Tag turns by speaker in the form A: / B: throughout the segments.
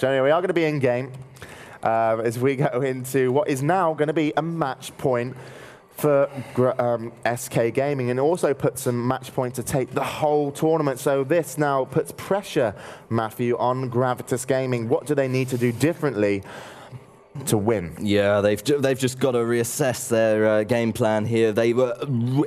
A: much. Anyway, we are going to be in game as we go into what is now going to be a match point for SK Gaming, and also puts some match point to take the whole tournament. So this now puts pressure, Matthew, on Gravitas Gaming. What do they need to do differently to win?
B: Yeah, they've just got to reassess their game plan here. They were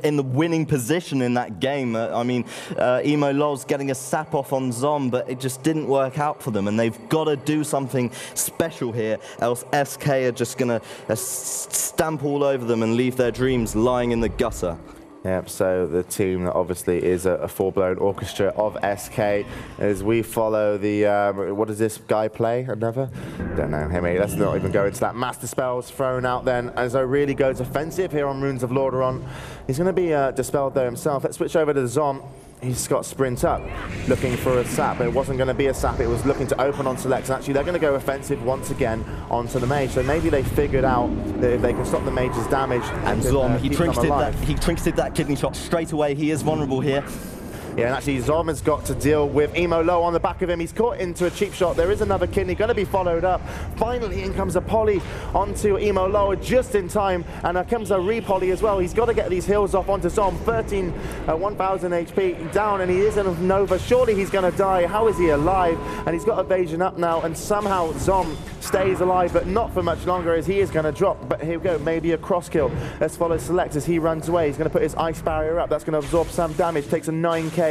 B: in the winning position in that game. I mean, Emo Lol's getting a sap off on Zom, but it just didn't work out for them, and they've got to do something special here, else SK are just going to stamp all over them and leave their dreams lying in the gutter.
A: Yep, so the team that obviously is a full-blown orchestra of SK as we follow the, what does this guy play? Another? Don't know. Hey, mate, let's not even go into that. Master Spell's thrown out then as Zo really goes offensive here on Runes of Lordaeron. He's going to be dispelled though himself. Let's switch over to Zom. He's got sprint up, looking for a sap, but it wasn't going to be a sap, it was looking to open on Select, and actually they're going to go offensive once again onto the mage, so maybe they figured out that if they can stop the mage's damage...
B: And Zom, he trinketed that kidney shot straight away. He is vulnerable here.
A: Yeah, and actually Zom has got to deal with Emo Low on the back of him. He's caught into a cheap shot. There is another kidney, going to be followed up. Finally, in comes a poly onto Emo Low just in time, and comes a re-poly as well. He's got to get these heals off onto Zom. 1000 HP down, and he is in a Nova. Surely he's going to die. How is he alive? And he's got evasion up now, and somehow Zom stays alive, but not for much longer as he is going to drop. But here we go, maybe a cross kill. Let's follow Select as he runs away. He's going to put his ice barrier up. That's going to absorb some damage. Takes a 9k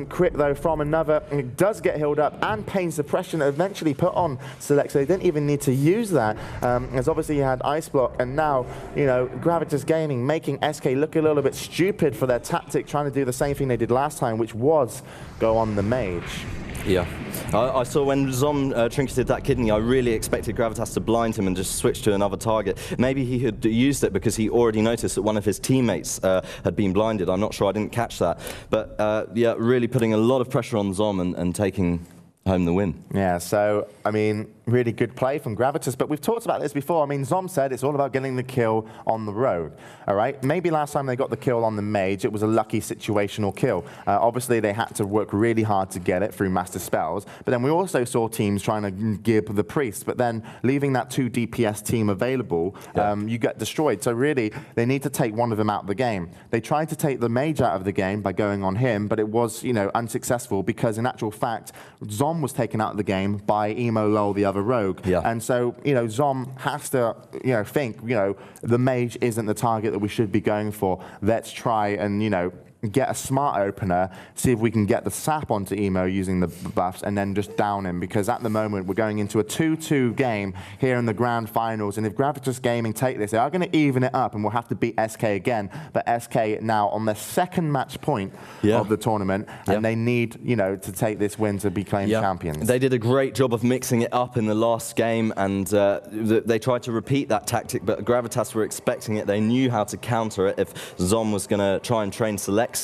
A: crit though from another. It does get healed up, and pain suppression eventually put on Select, so they didn't even need to use that, as obviously he had ice block. And now, you know, Gravitas Gaming making SK look a little bit stupid for their tactic, trying to do the same thing they did last time, which was go on the mage.
B: Yeah, I saw when Zom trinketed that kidney, I really expected Gravitas to blind him and just switch to another target. Maybe he had used it because he already noticed that one of his teammates had been blinded. I'm not sure, I didn't catch that. But yeah, really putting a lot of pressure on Zom and taking home the win. Yeah, so, I mean, really good play from Gravitas, but we've talked about this before. I mean, Zom said it's all about getting the kill on the road, all right? Maybe last time they got the kill on the mage, it was a lucky situational kill. Obviously, they had to work really hard to get it through Master Spells, but then we also saw teams trying to give the priest, but then leaving that 2 DPS team available, you get destroyed. So really, they need to take one of them out of the game. They tried to take the mage out of the game by going on him, but it was, you know, unsuccessful because in actual fact, Zom was taken out of the game by Emo Lol, the other rogue. Yeah. And so, you know, Zom has to, you know, think, you know, the mage isn't the target that we should be going for. Let's try and, you know, get a smart opener, see if we can get the sap onto Emo using the buffs, and then just down him, because at the moment we're going into a 2-2 game here in the grand finals, and if Gravitas Gaming take this, they are going to even it up and we'll have to beat SK again. But SK now on their second match point of the tournament, and they need, you know, to take this win to be claimed champions. They did a great job of mixing it up in the last game, and they tried to repeat that tactic, but Gravitas were expecting it. They knew how to counter it if Zom was going to try and train Select.